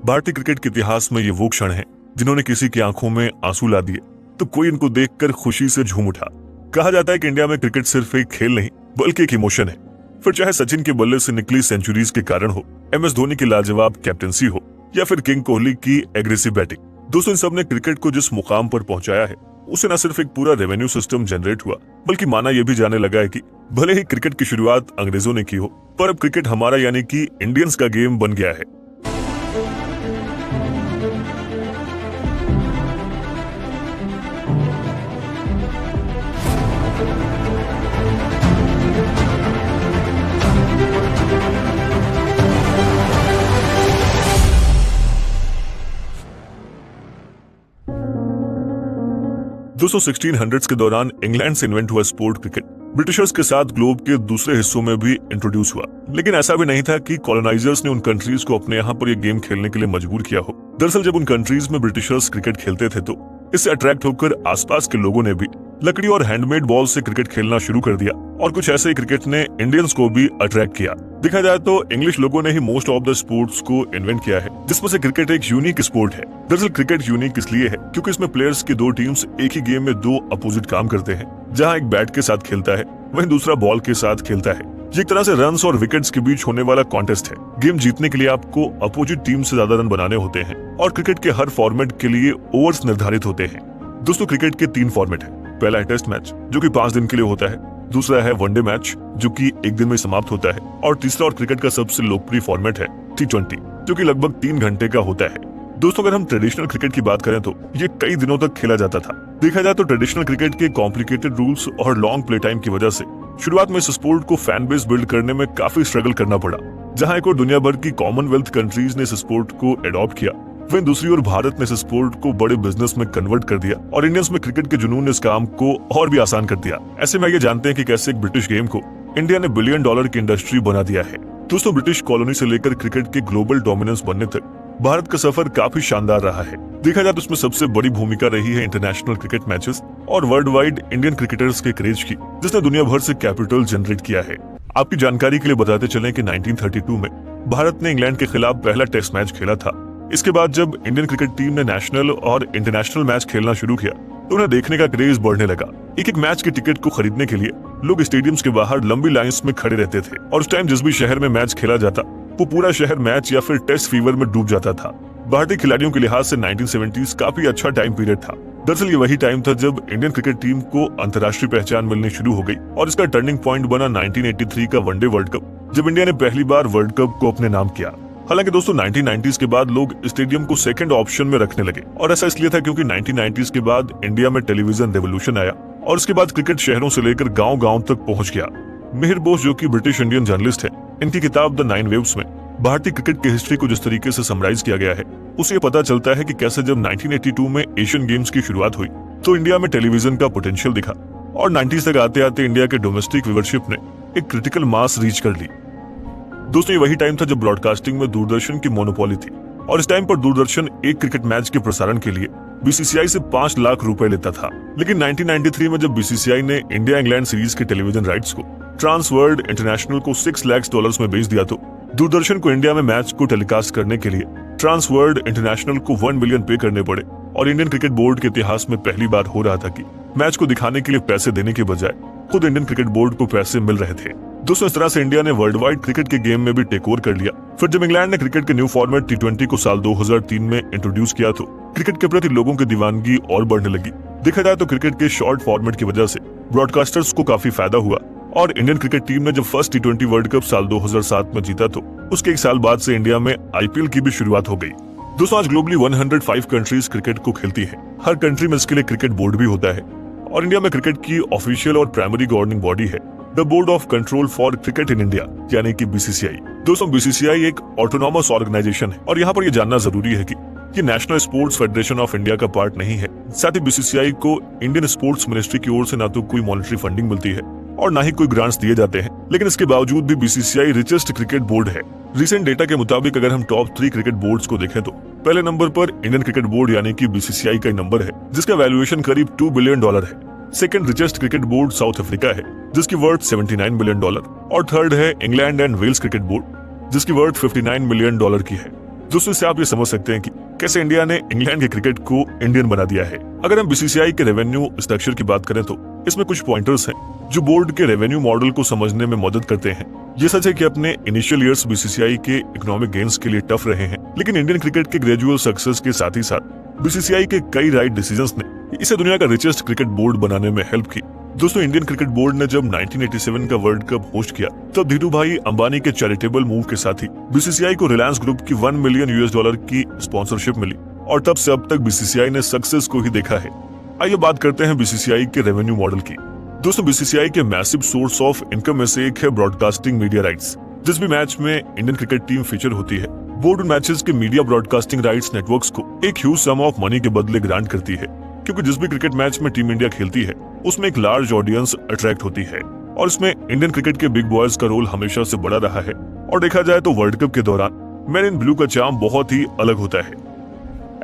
भारतीय क्रिकेट के इतिहास में ये वो क्षण है जिन्होंने किसी की आंखों में आंसू ला दिए तो कोई इनको देखकर खुशी से झूम उठा। कहा जाता है कि इंडिया में क्रिकेट सिर्फ एक खेल नहीं बल्कि एक इमोशन है। फिर चाहे सचिन के बल्ले से निकली सेंचुरीज के कारण हो, MS धोनी की लाजवाब कैप्टनसी हो या फिर किंग कोहली की एग्रेसिव बैटिंग, दोस्तों इन सब ने क्रिकेट को जिस मुकाम पर पहुंचाया है उसे न सिर्फ एक पूरा रेवेन्यू सिस्टम जनरेट हुआ बल्कि माना यह भी जाने लगा है कि भले ही क्रिकेट की शुरुआत अंग्रेजों ने की हो पर अब क्रिकेट हमारा यानी कि इंडियंस का गेम बन गया है। दोस्तों 1600s के दौरान इंग्लैंड से इन्वेंट हुआ स्पोर्ट क्रिकेट ब्रिटिशर्स के साथ ग्लोब के दूसरे हिस्सों में भी इंट्रोड्यूस हुआ, लेकिन ऐसा भी नहीं था कि कॉलोनाइजर्स ने उन कंट्रीज को अपने यहाँ पर ये गेम खेलने के लिए मजबूर किया हो। दरअसल जब उन कंट्रीज में ब्रिटिशर्स क्रिकेट खेलते थे तो इससे अट्रैक्ट होकर आसपास के लोगों ने भी लकड़ी और हैंडमेड बॉल से क्रिकेट खेलना शुरू कर दिया और कुछ ऐसे ही क्रिकेट ने इंडियंस को भी अट्रैक्ट किया। देखा जाए तो इंग्लिश लोगों ने ही मोस्ट ऑफ द स्पोर्ट्स को इन्वेंट किया है, जिसमें से क्रिकेट एक यूनिक स्पोर्ट है। दरअसल क्रिकेट यूनिक इसलिए है क्योंकि इसमें प्लेयर्स की दो टीम्स एक ही गेम में दो अपोजिट काम करते हैं। जहां एक बैट के साथ खेलता है वहीं दूसरा बॉल के साथ खेलता है। ये एक तरह से रन्स और विकेट्स के बीच होने वाला कॉन्टेस्ट है। गेम जीतने के लिए आपको अपोजिट टीम से ज्यादा रन बनाने होते हैं और क्रिकेट के हर फॉर्मेट के लिए ओवर्स निर्धारित होते हैं। दोस्तों क्रिकेट के 3 फॉर्मेट है। पहला है टेस्ट मैच जो कि 5 दिन के लिए होता है, दूसरा है वनडे मैच जो कि 1 दिन में समाप्त होता है और तीसरा और क्रिकेट का सबसे लोकप्रिय फॉर्मेट है T20 जो कि लगभग 3 घंटे का होता है। दोस्तों अगर हम ट्रेडिशनल क्रिकेट की बात करें तो ये कई दिनों तक खेला जाता था। देखा जाए तो ट्रेडिशनल क्रिकेट के कॉम्प्लिकेटेड रूल्स और लॉन्ग प्ले टाइम की वजह से शुरुआत में इस स्पोर्ट को फैन बेस बिल्ड करने में काफी स्ट्रगल करना पड़ा। जहां एक और दुनिया भर की कॉमनवेल्थ कंट्रीज ने इस स्पोर्ट को एडॉप्ट किया, वहीं दूसरी ओर भारत ने इस स्पोर्ट को बड़े बिजनेस में कन्वर्ट कर दिया और इंडियंस में क्रिकेट के जुनून ने इस काम को और भी आसान कर दिया। ऐसे में ये जानते हैं कि कैसे एक ब्रिटिश गेम को इंडिया ने $1 बिलियन की इंडस्ट्री बना दिया है। दोस्तों ब्रिटिश कॉलोनी से लेकर क्रिकेट के ग्लोबल डोमिनेंस बनने तक भारत का सफर काफी शानदार रहा है। देखा जाए तो इसमें सबसे बड़ी भूमिका रही है इंटरनेशनल क्रिकेट मैचेस और वर्ल्ड वाइड इंडियन क्रिकेटर्स के क्रेज की, जिसने दुनिया भर से कैपिटल जनरेट किया है। आपकी जानकारी के लिए बताते चलें कि 1932 में भारत ने इंग्लैंड के खिलाफ पहला टेस्ट मैच खेला था। इसके बाद जब इंडियन क्रिकेट टीम ने नेशनल और इंटरनेशनल मैच खेलना शुरू किया तो उन्हें देखने का क्रेज बढ़ने लगा। एक मैच के टिकट को खरीदने के लिए लोग स्टेडियम्स के बाहर लंबी लाइंस में खड़े रहते थे और उस टाइम जिस भी शहर में मैच खेला जाता वो पूरा शहर मैच या फिर टेस्ट फीवर में डूब जाता था। भारतीय खिलाड़ियों के लिहाज से 1970s काफी अच्छा टाइम पीरियड था। दरअसल ये वही टाइम था जब इंडियन क्रिकेट टीम को अंतर्राष्ट्रीय पहचान मिलनी शुरू हो गई और इसका टर्निंग पॉइंट बना 1983 का वनडे वर्ल्ड कप, जब इंडिया ने पहली बार वर्ल्ड कप को अपने नाम किया। हालांकि दोस्तों 1990s के बाद लोग स्टेडियम को सेकंड ऑप्शन में रखने लगे और ऐसा इसलिए था क्योंकि 1990s के बाद इंडिया में टेलीविजन रेवोल्यूशन आया और उसके बाद क्रिकेट शहरों से लेकर गांव-गांव तक पहुंच गया। मिहिर बोस जो कि ब्रिटिश इंडियन जर्नलिस्ट है, इनकी किताब द 9 वेव्स में भारतीय क्रिकेट की हिस्ट्री को जिस तरीके से समराइज किया गया है उसे ये पता चलता है कि कैसे जब 1982 में एशियन गेम्स की शुरुआत हुई तो इंडिया में टेलीविजन का पोटेंशियल दिखा और 90s तक आते आते इंडिया के डोमेस्टिक व्यूअरशिप ने एक क्रिटिकल मास रीच कर ली। दोस्तों ये वही टाइम था जब ब्रॉडकास्टिंग में दूरदर्शन की मोनोपोली थी और इस टाइम पर दूरदर्शन एक क्रिकेट मैच के प्रसारण के लिए BCCI से 5 लाख रुपए लेता था। लेकिन 1993 में जब BCCI ने इंडिया इंग्लैंड सीरीज के टेलीविजन राइट्स को ट्रांस वर्ल्ड इंटरनेशनल को $6 लाख में बेच दिया तो दूरदर्शन को इंडिया में मैच को टेलीकास्ट करने के लिए ट्रांस वर्ल्ड इंटरनेशनल को $1 बिलियन पे करने पड़े और इंडियन क्रिकेट बोर्ड के इतिहास में पहली बार हो रहा था कि मैच को दिखाने के लिए पैसे देने के बजाय खुद इंडियन क्रिकेट बोर्ड को पैसे मिल रहे थे। दोस्तों इस तरह से इंडिया ने वर्ल्ड वाइड क्रिकेट के गेम में भी टेक ओवर कर लिया। फिर जब इंग्लैंड ने क्रिकेट के न्यू फॉर्मेट T20 को साल 2003 में इंट्रोड्यूस किया तो क्रिकेट के प्रति लोगों की दीवानगी और बढ़ने लगी। देखा जाए तो क्रिकेट के शॉर्ट फॉर्मेट की वजह से ब्रॉडकास्टर्स को काफी फायदा हुआ और इंडियन क्रिकेट टीम ने जब फर्स्ट T20 वर्ल्ड कप साल 2007 में जीता तो उसके 1 साल बाद से इंडिया में IPL की भी शुरुआत हो गई। दोस्तों आज ग्लोबली 105 कंट्रीज क्रिकेट को खेलती है। हर कंट्री में इसके लिए क्रिकेट बोर्ड भी होता है और इंडिया में क्रिकेट की ऑफिशियल और प्राइमरी गवर्निंग बॉडी है the board of control for cricket in India यानी कि BCCI। दोस्तों BCCI एक ऑटोनॉमस ऑर्गेनाइजेशन है और यहाँ पर यह जानना जरूरी है कि ये national sports federation of India का पार्ट नहीं है। साथ ही BCCI को इंडियन स्पोर्ट्स मिनिस्ट्री की ओर से ना तो कोई मॉनेटरी फंडिंग मिलती है और ना ही कोई ग्रांट्स दिए जाते हैं, लेकिन इसके बावजूद भी BCCI रिचेस्ट क्रिकेट बोर्ड है। रिसेंट डेटा के मुताबिक अगर हम टॉप 3 क्रिकेट बोर्ड्स को देखें तो पहले नंबर पर इंडियन क्रिकेट बोर्ड यानी कि BCCI का नंबर है जिसका वैल्यूएशन करीब $2 बिलियन है। Second richest cricket board South Africa है जिसकी वर्थ $79 बिलियन और थर्ड है England and Wales cricket board जिसकी वर्थ $59 मिलियन की है। दोस्तों इससे आप ये समझ सकते हैं कि कैसे इंडिया ने इंग्लैंड के क्रिकेट को इंडियन बना दिया है। अगर हम बीसीसीआई के रेवेन्यू स्ट्रक्चर की बात करें तो इसमें कुछ पॉइंटर्स हैं जो बोर्ड के रेवेन्यू मॉडल को समझने में मदद करते हैं। ये सच है कि अपने इनिशियल ईयर्स बीसीसीआई के इकोनॉमिक गेन्स के लिए टफ रहे हैं, लेकिन इंडियन क्रिकेट के ग्रेजुअल सक्सेस के साथ ही साथ बीसीसीआई के कई राइट डिसीजंस ने इसे दुनिया का रिचेस्ट क्रिकेट बोर्ड बनाने में हेल्प की। दोस्तों इंडियन क्रिकेट बोर्ड ने जब 1987 का वर्ल्ड कप होस्ट किया तब धीरू भाई अंबानी के चैरिटेबल मूव के साथ ही बीसीसीआई को रिलायंस ग्रुप की $1 मिलियन की स्पॉन्सरशिप मिली और तब से अब तक बीसीसीआई ने सक्सेस को ही देखा है। आइए बात करते हैं बीसीसीआई के रेवेन्यू मॉडल की। दोस्तों बीसीसीआई के मैसिव सोर्स ऑफ इनकम में से एक है ब्रॉडकास्टिंग मीडिया राइट्स। जिस भी मैच में इंडियन क्रिकेट टीम फीचर होती है, बोर्ड उन मैचेस के मीडिया ब्रॉडकास्टिंग राइट्स नेटवर्क्स को एक ह्यूज सम ऑफ मनी के बदले ग्रांट करती है, क्योंकि जिस भी क्रिकेट मैच में टीम इंडिया खेलती है उसमें एक लार्ज ऑडियंस अट्रैक्ट होती है और इसमें इंडियन क्रिकेट के बिग बॉयज का रोल हमेशा से बड़ा रहा है। और देखा जाए तो वर्ल्ड कप के दौरान मैन इन ब्लू का चार्म बहुत ही अलग होता है।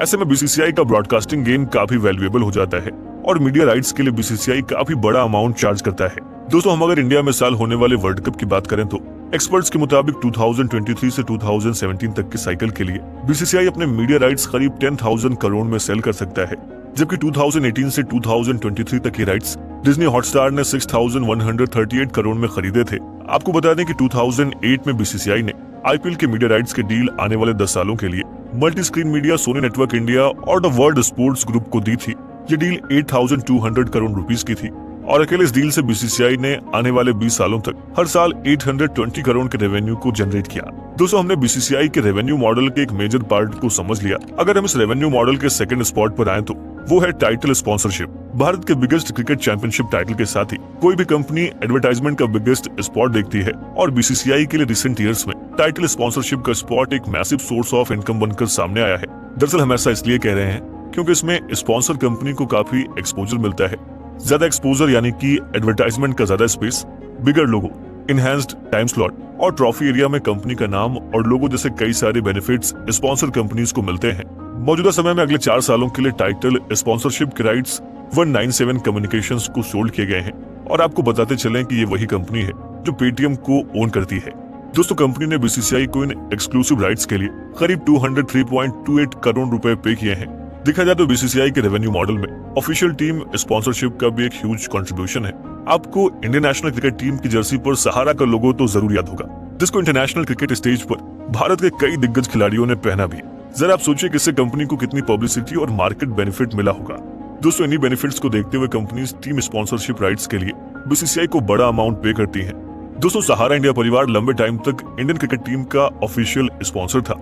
ऐसे में बीसीसीआई का ब्रॉडकास्टिंग गेम काफी वैल्यूएबल हो जाता है और मीडिया राइट्स के लिए बीसीसीआई काफी बड़ा अमाउंट चार्ज करता है। दोस्तों हम अगर इंडिया में साल होने वाले वर्ल्ड कप की बात करें तो एक्सपर्ट्स के मुताबिक 2023 से 2017 तक के साइकिल के लिए बीसीसीआई अपने मीडिया राइट्स करीब 10,000 करोड़ में सेल कर सकता है, जबकि 2018 से 2023 तक के राइट्स डिज्नी हॉटस्टार ने 6,138 करोड़ में खरीदे थे। आपको बता दें कि 2008 में बीसीसीआई ने आईपीएल के मीडिया राइट्स के डील आने वाले 10 सालों के लिए multi screen media, Sony network India और द वर्ल्ड स्पोर्ट्स ग्रुप को दी थी। ये डील 8,200 करोड़ रुपीस की थी और अकेले इस डील से बीसीसीआई ने आने वाले 20 सालों तक हर साल 820 करोड़ के रेवेन्यू को जनरेट किया। दोस्तों हमने बीसीसीआई के रेवेन्यू मॉडल के एक मेजर पार्ट को समझ लिया। अगर हम इस रेवेन्यू मॉडल के सेकंड स्पॉट पर आए तो वो है टाइटल स्पॉन्सरशिप। भारत के बिगेस्ट क्रिकेट चैंपियनशिप टाइटल के साथ ही कोई भी कंपनी एडवर्टाइजमेंट का बिगेस्ट स्पॉट देखती है और बीसीसीआई के लिए रिसेंट ईयर्स में टाइटल स्पॉन्सरशिप का स्पॉट एक मैसिव सोर्स ऑफ इनकम बनकर सामने आया है। दरअसल हम ऐसा इसलिए कह रहे हैं क्योंकि इसमें स्पॉन्सर कंपनी को काफी एक्सपोजर मिलता है। ज्यादा एक्सपोजर यानी कि एडवर्टाइजमेंट का ज्यादा स्पेस, बिगर लोगो, इनहैंस्ड टाइम स्लॉट और ट्रॉफी एरिया में कंपनी का नाम और लोगो जैसे कई सारे बेनिफिट्स स्पॉन्सर कंपनीज को मिलते हैं। मौजूदा समय में अगले 4 सालों के लिए टाइटल स्पॉन्सरशिप के राइट्स 197 कम्युनिकेशंस को सोल्ड किए गए हैं और आपको बताते चलें कि ये वही कंपनी है जो पेटीएम को ओन करती है। दोस्तों कंपनी ने बीसीसीआई को इन एक्सक्लूसिव राइट्स के लिए करीब 203.28 करोड़ रुपए पे किए हैं। देखा जाए तो बीसीसीआई के रेवेन्यू मॉडल में ऑफिशियल टीम स्पॉन्सरशिप का भी एक ह्यूज कंट्रीब्यूशन है। आपको इंडियन नेशनल क्रिकेट टीम की जर्सी पर सहारा का लोगो तो जरूर याद होगा, जिसको इंटरनेशनल क्रिकेट स्टेज पर भारत के कई दिग्गज खिलाड़ियों ने पहना भी। जरा आप सोचिए कि इससे कंपनी को कितनी पब्लिसिटी और मार्केट बेनिफिट मिला होगा। दोस्तों इन्हीं बेनिफिट्स को देखते हुए कंपनीज टीम स्पॉन्सरशिप राइट्स के लिए बीसीसीआई को बड़ा अमाउंट पे करती हैं। दोस्तों सहारा इंडिया परिवार लंबे टाइम तक इंडियन क्रिकेट टीम का ऑफिशियल स्पॉन्सर था,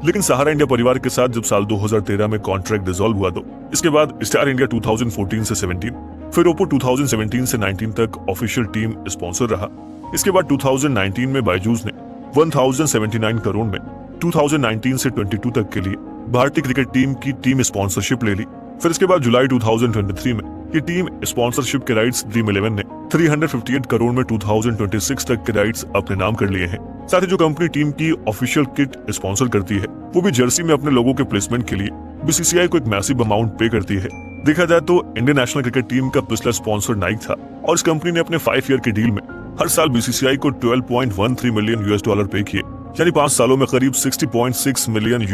लेकिन सहारा इंडिया परिवार के साथ जब साल 2013 में कॉन्ट्रैक्ट डिसॉल्व हुआ तो इसके बाद स्टार इंडिया 2014 से 17, फिर ओप्पो 2017 से 19 तक ऑफिशियल टीम स्पॉन्सर रहा। इसके बाद 2019 में बायजूस ने 1079 करोड़ में 2019 से 22 तक के लिए भारतीय क्रिकेट टीम की टीम स्पॉन्सरशिप ले ली। फिर इसके बाद जुलाई 2023 में ये टीम स्पॉन्सरशिप के राइट्स ड्रीम 11 ने 358 करोड़ में 2026 तक के राइट्स अपने नाम कर लिए हैं। साथ ही जो कंपनी टीम की ऑफिशियल किट स्पॉन्सर करती है वो भी जर्सी में अपने लोगों के प्लेसमेंट के लिए बीसीसीआई को एक मैसिव अमाउंट पे करती है। देखा जाए तो इंडियन नेशनल क्रिकेट टीम का पिछला स्पॉन्सर नाइक था और इस कंपनी ने अपने 5 ईयर की डील में हर साल बीसीसीआई को $12.13 मिलियन पे किए, यानी 5 सालों में करीब $60.6 मिलियन।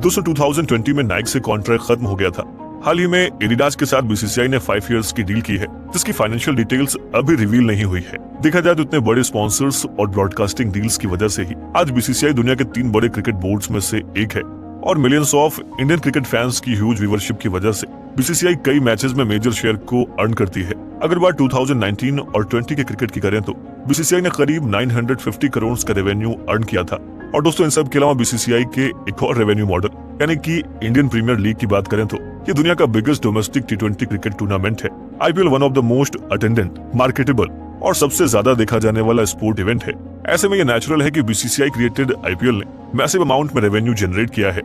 दोस्तों 2020 में नाइक से कॉन्ट्रैक्ट खत्म हो गया था। हाल ही में एडिडास के साथ बीसीसीआई ने 5 इयर्स की डील की है, जिसकी फाइनेंशियल डिटेल्स अभी रिवील नहीं हुई है। देखा जाए तो इतने बड़े स्पॉन्सर्स और ब्रॉडकास्टिंग डील्स की वजह से ही आज बीसीसीआई दुनिया के 3 बड़े क्रिकेट बोर्ड्स में से एक है और millions of Indian cricket fans की ह्यूज व्यूवरशिप की वजह से बीसीसीआई कई मैचेस में मेजर शेयर को अर्न करती है। अगर बात 2019 और 20 के क्रिकेट की करें तो बीसीसीआई ने करीब 950 करोड़ का रेवेन्यू अर्न किया था। और दोस्तों इन सब के अलावा बीसीसीआई के एक और रेवेन्यू मॉडल यानी कि इंडियन प्रीमियर लीग की बात करें तो ये दुनिया का biggest domestic T20 cricket tournament है। IPL one of the most attendant, marketable और सबसे ज्यादा देखा जाने वाला स्पोर्ट इवेंट है। ऐसे में ये नेचुरल है कि बीसीसीआई क्रिएटेड आईपीएल ने मैसिव अमाउंट में रेवेन्यू जनरेट किया है।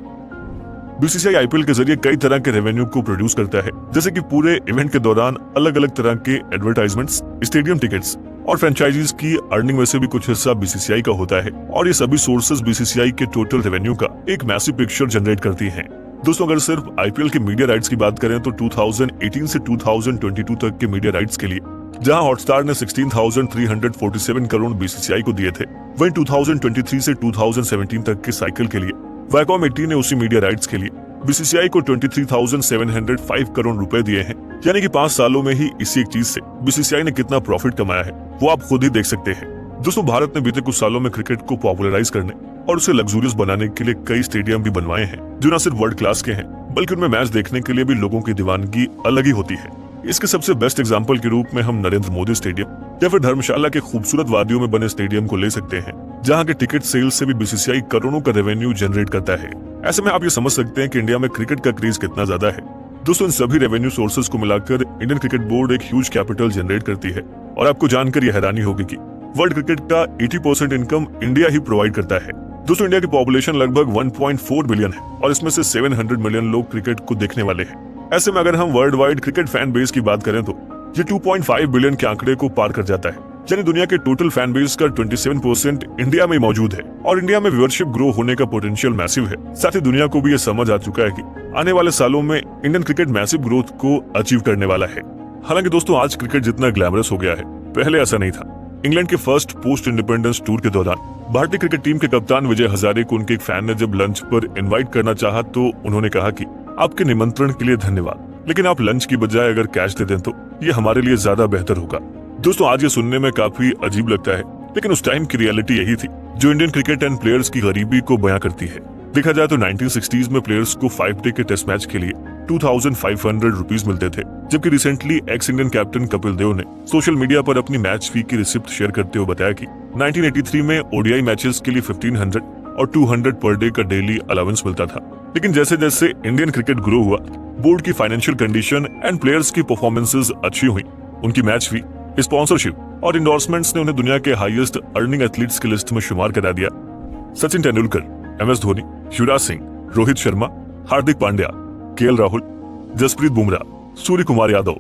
बीसीसीआई आईपीएल के जरिए कई तरह के रेवेन्यू को प्रोड्यूस करता है, जैसे कि पूरे इवेंट के दौरान अलग अलग तरह के एडवर्टाइजमेंट्स, स्टेडियम टिकट्स और फ्रेंचाइजीज की अर्निंग में से भी कुछ हिस्सा बीसीसीआई का होता है और ये सभी सोर्सेज बीसीसीआई के टोटल रेवेन्यू का एक मैसिव पिक्चर जनरेट करती हैं। दोस्तों अगर सिर्फ आईपीएल के मीडिया राइट्स की बात करें तो 2018 से 2022 तक के मीडिया राइट्स के लिए जहां हॉटस्टार ने 16,347 करोड़ बीसीसीआई को दिए थे, वहीं 2023 से 2017 तक के साइकिल के लिए वायकॉम 80 ने उसी मीडिया राइट्स के लिए बीसीसीआई को 23,705 करोड़ रुपए दिए हैं। यानी कि 5 सालों में ही इसी एक चीज से बीसीसीआई ने कितना प्रॉफिट कमाया है वो आप खुद ही देख सकते हैं। दोस्तों, भारत ने बीते कुछ सालों में क्रिकेट को पॉपुलराइज करने और उसे लग्जूरियस बनाने के लिए कई स्टेडियम भी बनवाए हैं जो न सिर्फ वर्ल्ड क्लास के हैं बल्कि उनमें मैच देखने के लिए भी लोगों की दीवानगी अलग ही होती है। इसके सबसे बेस्ट एग्जांपल के रूप में हम नरेंद्र मोदी स्टेडियम या फिर धर्मशाला के खूबसूरत वादियों में बने स्टेडियम को ले सकते हैं, जहां के टिकट सेल्स से भी बीसीसीआई करोड़ों का रेवेन्यू जनरेट करता है। ऐसे में आप ये समझ सकते हैं कि इंडिया में क्रिकेट का क्रेज कितना ज्यादा है। दोस्तों, इन सभी रेवेन्यू सोर्सेज को मिलाकर इंडियन क्रिकेट बोर्ड एक ह्यूज कैपिटल जनरेट करती है और आपको जानकर यह हैरानी होगी कि वर्ल्ड क्रिकेट का 80% इनकम इंडिया ही प्रोवाइड करता है। दोस्तों, इंडिया की पॉपुलेशन लगभग 1.4 बिलियन है और इसमें से 700 मिलियन लोग क्रिकेट को देखने वाले हैं। ऐसे में अगर हम world wide cricket fan base की बात करें तो ये 2.5 बिलियन के आंकड़े को पार कर जाता है। यानी दुनिया के टोटल फैन बेस का 27% इंडिया में मौजूद है और इंडिया में व्यूअरशिप ग्रो होने का पोटेंशियल मैसिव है। साथ ही दुनिया को भी ये समझ आ चुका है कि आने वाले सालों में इंडियन क्रिकेट मैसिव ग्रोथ को अचीव करने वाला है। हालांकि दोस्तों, आज क्रिकेट जितना ग्लैमरस हो गया है, पहले ऐसा नहीं था। इंग्लैंड के फर्स्ट पोस्ट इंडिपेंडेंस टूर के दौरान भारतीय क्रिकेट टीम के कप्तान विजय हजारे को उनके एक फैन ने जब लंच पर इनवाइट करना चाहा तो उन्होंने कहा कि आपके निमंत्रण के लिए धन्यवाद, लेकिन आप लंच की बजाय अगर कैश दे दें तो ये हमारे लिए ज्यादा बेहतर होगा। दोस्तों, आज ये सुनने में काफी अजीब लगता है, लेकिन उस टाइम की रियलिटी यही थी जो इंडियन क्रिकेट एंड प्लेयर्स की गरीबी को बयां करती है। देखा जाए तो 1960s में प्लेयर्स को 5 डे के टेस्ट मैच के लिए 2,500 रुपीज मिलते थे, जबकि recently ex Indian captain Kapil Dev ने सोशल मीडिया पर अपनी मैच फी की रिसिप्ट शेयर करते हुए बताया कि 1983 में ओडीआई मैचेस के लिए 1500 और 200 पर डे का डेली अलाउंस मिलता था। लेकिन जैसे जैसे इंडियन क्रिकेट ग्रो हुआ, बोर्ड की फाइनेंशियल कंडीशन एंड प्लेयर्स की परफॉर्मेंसेस अच्छी हुई, उनकी मैच फी, स्पॉन्सरशिप और इंडोर्समेंट्स ने उन्हें दुनिया के हाईएस्ट अर्निंग एथलीट्स की लिस्ट में शुमार करा दिया। Sachin Tendulkar, MS Dhoni, Yuvraj Singh, Rohit Sharma, Hardik Pandya, KL Rahul, Jasprit Bumrah, Surya Kumar Yadav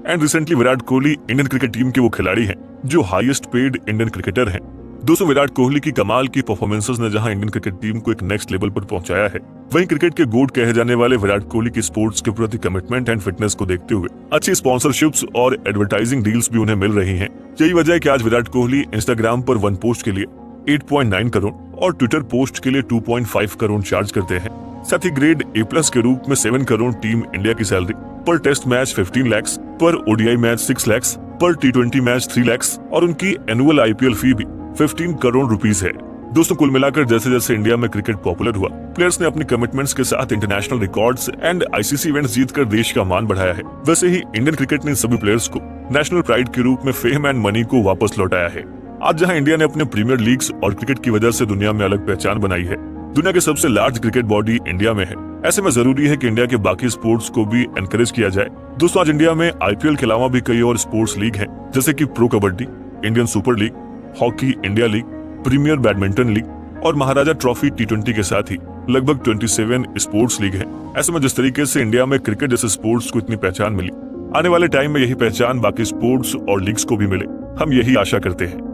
and recently Virat Kohli Indian cricket team के वो खिलाड़ी हैं जो हाईएस्ट पेड इंडियन क्रिकेटर हैं। दोस्तों, विराट कोहली की कमाल की परफॉर्मेंसेस ने जहां इंडियन क्रिकेट टीम को एक नेक्स्ट लेवल पर पहुंचाया है, वहीं क्रिकेट के गोट कहे जाने वाले विराट कोहली की स्पोर्ट्स के प्रति कमिटमेंट एंड फिटनेस को देखते हुए अच्छी स्पॉन्सरशिप्स और एडवर्टाइजिंग डील्स भी उन्हें मिल रही हैं। यही वजह है कि आज विराट कोहली इंस्टाग्राम पर वन पोस्ट के लिए 8.9 करोड़ और ट्विटर पोस्ट के लिए 2.5 करोड़ चार्ज करते हैं। साथ ही ग्रेड A+ के रूप में 7 करोड़ टीम इंडिया की सैलरी, पर टेस्ट मैच 15 लाख, पर ODI मैच 6 लाख, पर T20 मैच 3 लाख और उनकी एनुअल IPL फी भी 15 करोड़ रुपीस है। दोस्तों, कुल मिलाकर जैसे जैसे इंडिया में क्रिकेट पॉपुलर हुआ, प्लेयर्स ने अपनी कमिटमेंट्स के साथ international records and ICC events जीतकर देश का मान बढ़ाया है। वैसे ही इंडियन क्रिकेट ने सभी प्लेयर्स को नेशनल प्राइड के रूप में फेम एंड मनी को वापस लौटाया है। आज जहां इंडिया ने अपने प्रीमियर लीग्स और क्रिकेट की वजह से दुनिया में अलग पहचान बनाई है, दुनिया के सबसे लार्ज क्रिकेट बॉडी इंडिया में है, ऐसे में जरूरी है कि इंडिया के बाकी स्पोर्ट्स को भी एनकरेज किया जाए। दोस्तों, आज इंडिया में IPL के अलावा भी कई और स्पोर्ट्स लीग हैं, जैसे कि pro kabaddi, Indian super league, hockey India league, premier badminton league और महाराजा ट्रॉफी T20 के साथ ही लगभग 27 स्पोर्ट्स लीग हैं। ऐसे में जिस तरीके से इंडिया में क्रिकेट जैसे स्पोर्ट्स को इतनी पहचान मिली, आने वाले टाइम में यही पहचान बाकी स्पोर्ट्स और लीग्स को भी मिले, हम यही आशा करते हैं।